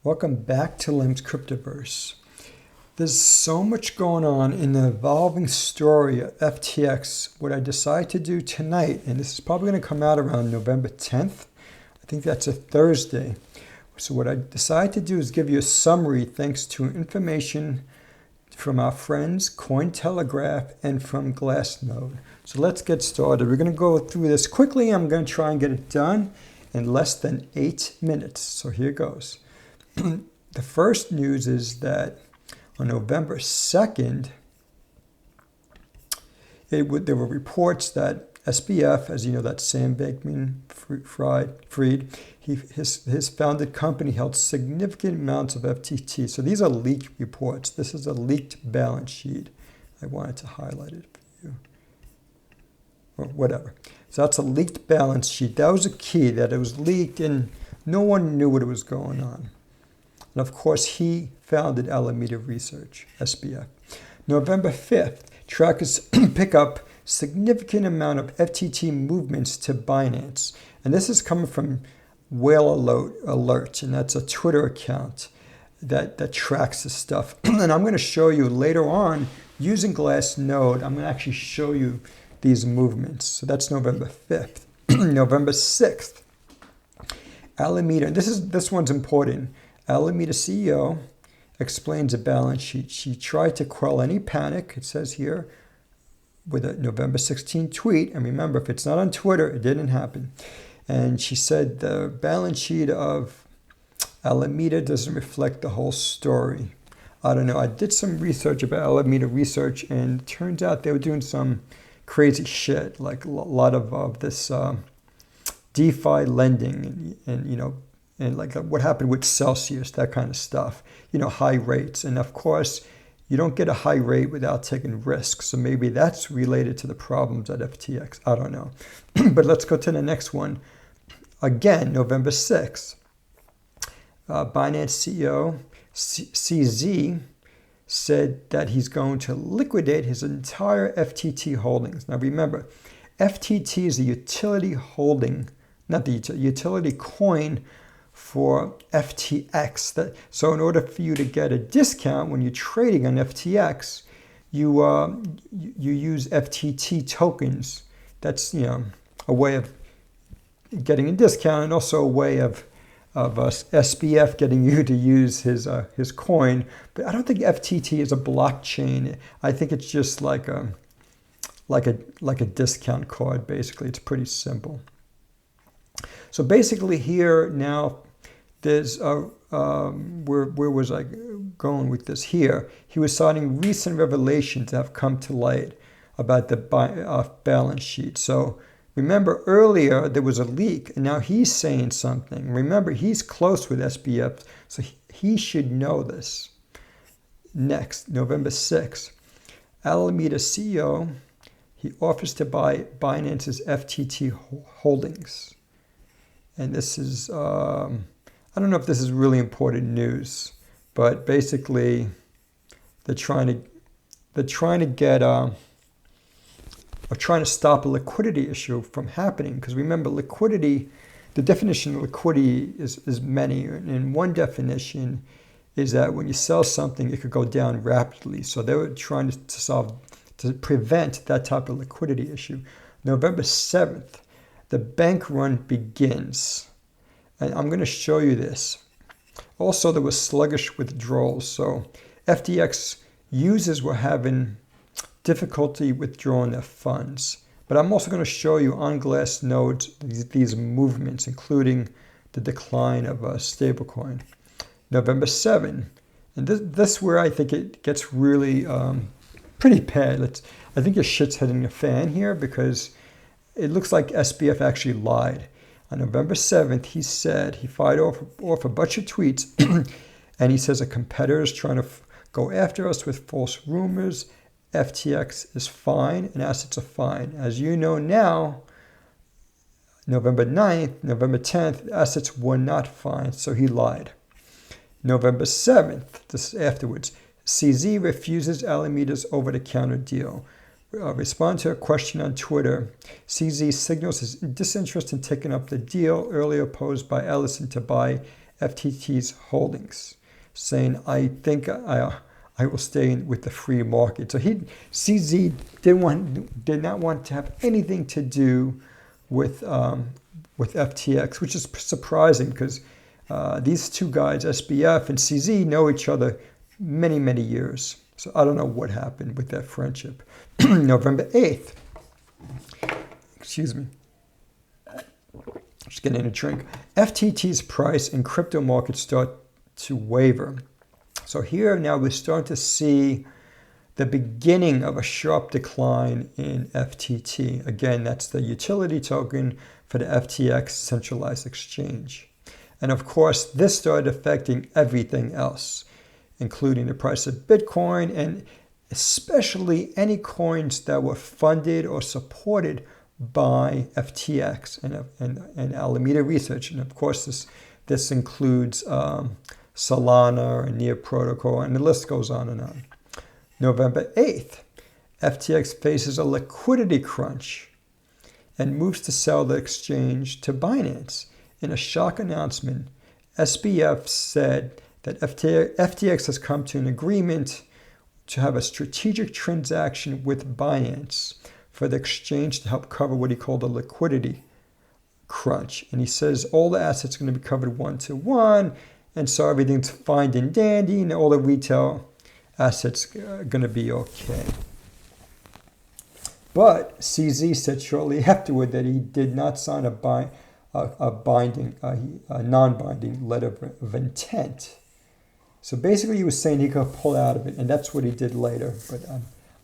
Welcome back to Lem's Cryptoverse. There's so much going on in the evolving story of FTX. What I decided to do tonight, and this is probably going to come out around November 10th. I think that's a Thursday. So what I decided to do is give you a summary thanks to information from our friends Cointelegraph and from Glassnode. So let's get started. We're going to go through this quickly. I'm going to try and get it done in less than 8 minutes. So here goes. The first news is that on November 2nd, there were reports that SBF, as you know, that Sam Bankman-Fried, his founded company held significant amounts of FTT. So these are leaked reports. This is a leaked balance sheet. I wanted to highlight it for you. Or whatever. So that's a leaked balance sheet. That was a key, that it was leaked and no one knew what was going on. And of course, he founded Alameda Research, SBF. November 5th, trackers pick up significant amount of FTT movements to Binance. And this is coming from Whale Alert, and that's a Twitter account that tracks this stuff. And I'm going to show you later on, using Glassnode, I'm going to actually show you these movements. So that's November 5th. November 6th, Alameda, and this one's important. Alameda CEO explains a balance sheet. She tried to quell any panic, it says here, with a November 16 tweet. And remember, if it's not on Twitter, it didn't happen. And she said the balance sheet of Alameda doesn't reflect the whole story. I don't know. I did some research about Alameda Research, and it turns out they were doing some crazy shit, like a lot of this DeFi lending and you know, and like what happened with Celsius, that kind of stuff, you know, high rates. And of course, you don't get a high rate without taking risks. So maybe that's related to the problems at FTX. I don't know. But let's go to the next one. Again, November 6th, Binance CEO CZ said that he's going to liquidate his entire FTT holdings. Now remember, FTT is a utility holding, not the utility coin for FTX. So in order for you to get a discount when you're trading on FTX, you use FTT tokens. That's, you know, a way of getting a discount, and also a way of SBF getting you to use his coin. But I don't think FTT is a blockchain. I think it's just like a discount card. Basically, it's pretty simple. So basically here now, there's where was I going with this here? He was citing recent revelations that have come to light about the balance sheet. So remember earlier there was a leak, and now he's saying something. Remember, he's close with SBF, so he should know this. Next, November 6th, Alameda CEO, he offers to buy Binance's FTT holdings. And this is, I don't know if this is really important news, but basically they're trying to get, or trying to stop a liquidity issue from happening. Because remember, liquidity, the definition of liquidity is many. And one definition is that when you sell something, it could go down rapidly. So they were trying to prevent that type of liquidity issue. November 7th, the bank run begins. And I'm going to show you this. Also, there was sluggish withdrawals. So FTX users were having difficulty withdrawing their funds. But I'm also going to show you on Glassnode these movements, including the decline of a stablecoin. November 7th. And this where I think it gets really pretty bad. I think your shit's hitting the fan here, because it looks like SBF actually lied. On November 7th, he said, he fired off a bunch of tweets, and he says a competitor is trying to go after us with false rumors. FTX is fine, and assets are fine. As you know now, November 9th, November 10th, assets were not fine, so he lied. November 7th, this is afterwards, CZ refuses Alameda's over-the-counter deal. Respond to a question on Twitter. CZ signals his disinterest in taking up the deal earlier posed by Ellison to buy FTT's holdings, saying, I think I will stay with the free market. So CZ did not want to have anything to do with FTX, which is surprising because these two guys, SBF and CZ, know each other many, many years. So I don't know what happened with that friendship. November 8th. Excuse me. Just getting a drink. FTT's price in crypto markets start to waver. So here now we're starting to see the beginning of a sharp decline in FTT. Again, that's the utility token for the FTX centralized exchange. And of course, this started affecting everything else, including the price of Bitcoin and especially any coins that were funded or supported by FTX and Alameda Research. And of course, this includes Solana and Near Protocol, and the list goes on and on. November 8th, FTX faces a liquidity crunch and moves to sell the exchange to Binance. In a shock announcement, SBF said that FTX has come to an agreement to have a strategic transaction with Binance for the exchange to help cover what he called a liquidity crunch. And he says all the assets are going to be covered one-to-one, and so everything's fine and dandy, and all the retail assets are going to be okay. But CZ said shortly afterward that he did not sign a non-binding letter of intent. So basically he was saying he could pull out of it, and that's what he did later, but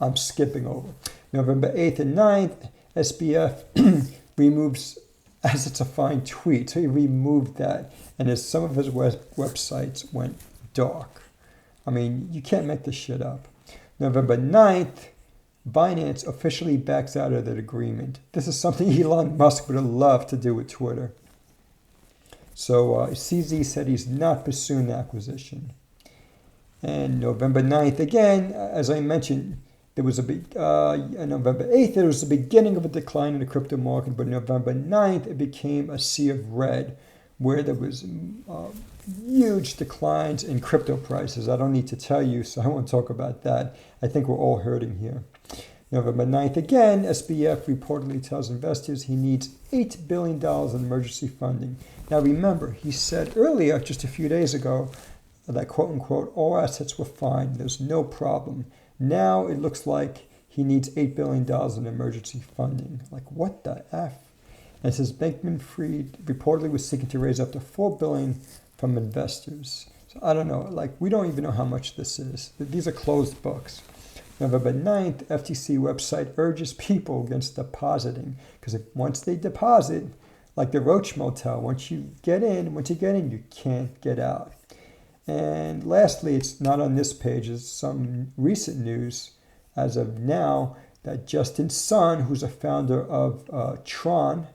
I'm skipping over. November 8th and 9th, SBF removes assets a fine tweet. So he removed that, and as some of his websites went dark. I mean, you can't make this shit up. November 9th, Binance officially backs out of that agreement. This is something Elon Musk would have loved to do with Twitter. So CZ said he's not pursuing the acquisition. And November 9th, again, as I mentioned, there was November 8th, there was the beginning of a decline in the crypto market, but November 9th, it became a sea of red, where there was huge declines in crypto prices. I don't need to tell you, so I won't talk about that. I think we're all hurting here. November 9th, again, SBF reportedly tells investors he needs $8 billion in emergency funding. Now remember, he said earlier, just a few days ago, that quote-unquote, all assets were fine, there's no problem. Now it looks like he needs $8 billion in emergency funding. Like, what the F? And it says Bankman-Fried reportedly was seeking to raise up to $4 billion from investors. So I don't know, like, we don't even know how much this is. These are closed books. November 9th, FTC website urges people against depositing, because once they deposit, like the Roach Motel, once you get in, you can't get out. And lastly, it's not on this page, it's some recent news as of now that Justin Sun, who's a founder of Tron,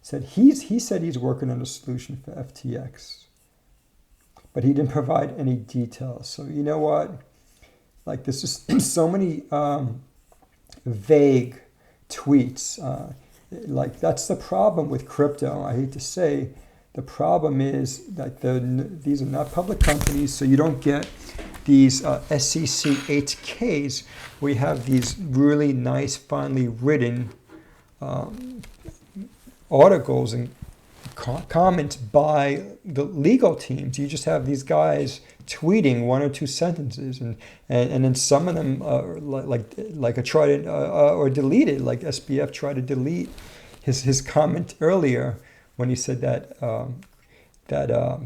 said he said he's working on a solution for FTX. But he didn't provide any details. So you know what? Like, this is so many vague tweets. Like, that's the problem with crypto. I hate to say, the problem is that these are not public companies, so you don't get these SEC 8Ks where you have these really nice, finely written articles and comments by the legal teams. You just have these guys tweeting one or two sentences, and then some of them like a try to or delete it. Like SBF tried to delete his comment earlier when he said that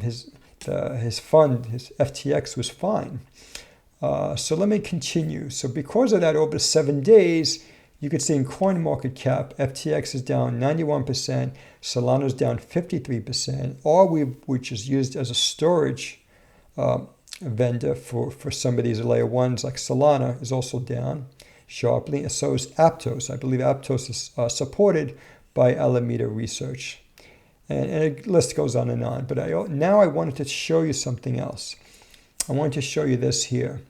his fund, his FTX, was fine. So let me continue. So because of that, over 7 days, you could see in CoinMarketCap, FTX is down 91%, Solana's down 53%, Arweave, which is used as a storage vendor for some of these layer ones like Solana, is also down sharply. And so is Aptos. I believe Aptos is supported by Alameda Research. And the list goes on and on. But now I wanted to show you something else. I wanted to show you this here.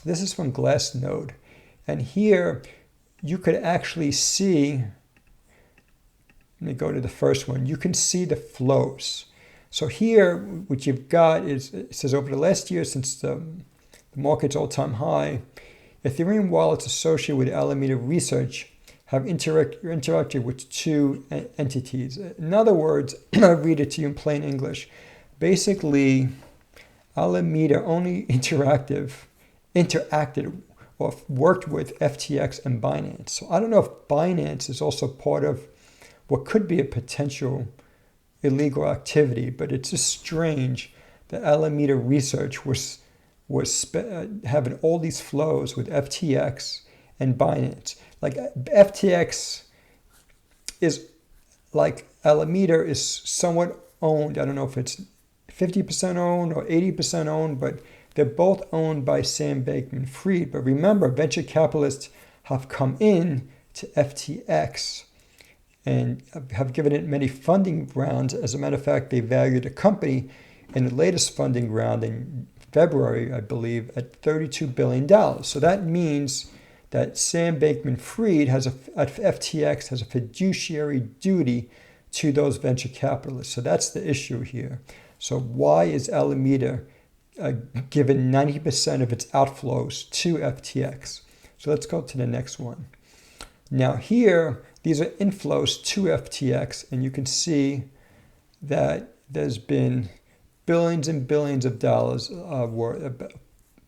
This is from Glassnode. And here you could actually see, let me go to the first one. You can see the flows. So here, what you've got is, it says over the last year since the market's all-time high, Ethereum wallets associated with Alameda Research have interacted with two entities. In other words, I'll read it to you in plain English. Basically, Alameda only interacted or worked with FTX and Binance. So I don't know if Binance is also part of what could be a potential illegal activity, but it's just strange that Alameda Research was having all these flows with FTX and Binance. Like FTX is like Alameda is somewhat owned. I don't know if it's 50% owned or 80% owned, but they're both owned by Sam Bankman-Fried. But remember, venture capitalists have come in to FTX and have given it many funding rounds. As a matter of fact, they valued the company in the latest funding round in February, I believe, at $32 billion. So that means that Sam Bankman-Fried at FTX has a fiduciary duty to those venture capitalists. So that's the issue here. So why is Alameda given 90% of its outflows to FTX? So let's go to the next one. Now here, these are inflows to FTX, and you can see that there's been billions and billions of dollars worth,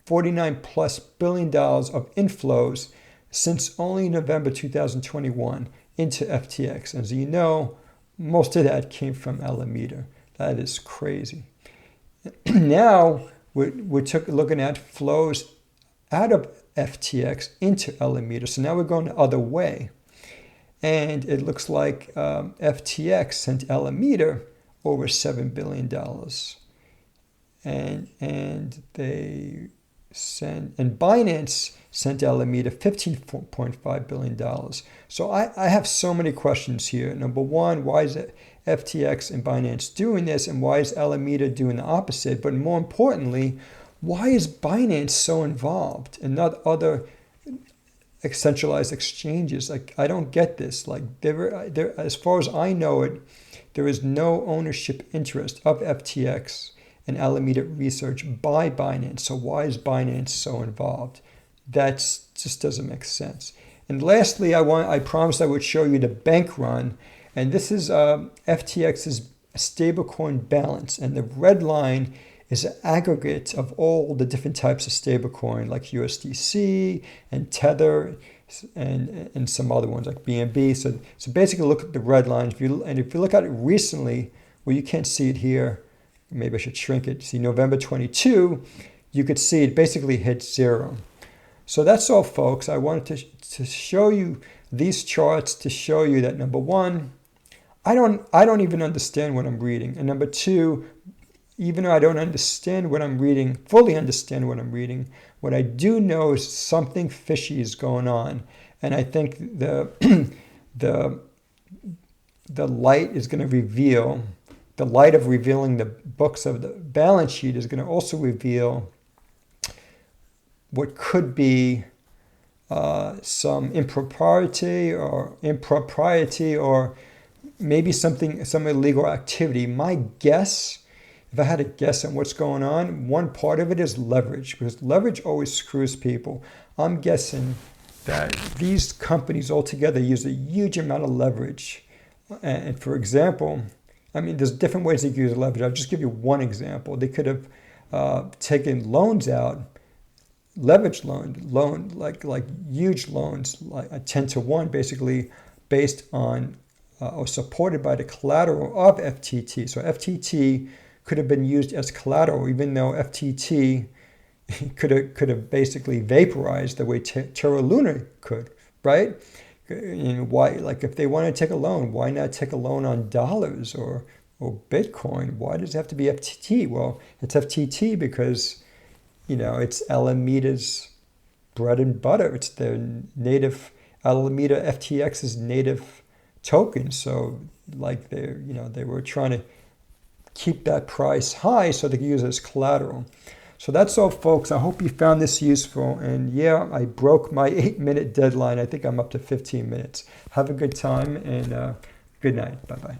$49+ billion of inflows since only November 2021 into FTX. As you know, most of that came from Alameda. That is crazy. Now we're looking at flows out of FTX into Alameda. So now we're going the other way. And it looks like FTX sent Alameda over $7 billion. And they sent, and Binance sent Alameda $15.5 billion. So I have so many questions here. Number one, why is it FTX and Binance doing this, and why is Alameda doing the opposite? But more importantly, why is Binance so involved and not other centralized exchanges? Like, I don't get this. Like, there, as far as I know it, there is no ownership interest of FTX and Alameda Research by Binance. So why is Binance so involved? That just doesn't make sense. And lastly, I promised I would show you the bank run. And this is FTX's stablecoin balance. And the red line is an aggregate of all the different types of stablecoin, like USDC and Tether and some other ones like BNB. So basically look at the red line. If you look at it recently, well, you can't see it here. Maybe I should shrink it. See, November 22, you could see it basically hit zero. So that's all, folks. I wanted to show you these charts to show you that, number one, I don't even understand what I'm reading. And number two, even though I don't understand what I'm reading, fully understand what I'm reading, what I do know is something fishy is going on. And I think the light is going to reveal, the light of revealing the books of the balance sheet is going to also reveal what could be some impropriety or maybe some illegal activity. My guess, if I had to guess on what's going on, one part of it is leverage, because leverage always screws people. I'm guessing that these companies altogether use a huge amount of leverage. And for example, I mean, there's different ways they use leverage. I'll just give you one example. They could have taken loans out, leverage loan like huge loans, like a 10-to-1, basically based on or supported by the collateral of FTT. So FTT could have been used as collateral, even though FTT could have basically vaporized the way Terra Luna could, right? And why, like, if they want to take a loan, why not take a loan on dollars or Bitcoin? Why does it have to be FTT? Well, it's FTT because, you know, it's Alameda's bread and butter. It's their native, Alameda FTX's native token. So, like, they were trying to keep that price high so they could use it as collateral. So that's all, folks. I hope you found this useful. And yeah, I broke my 8-minute deadline. I think I'm up to 15 minutes. Have a good time and good night. Bye-bye.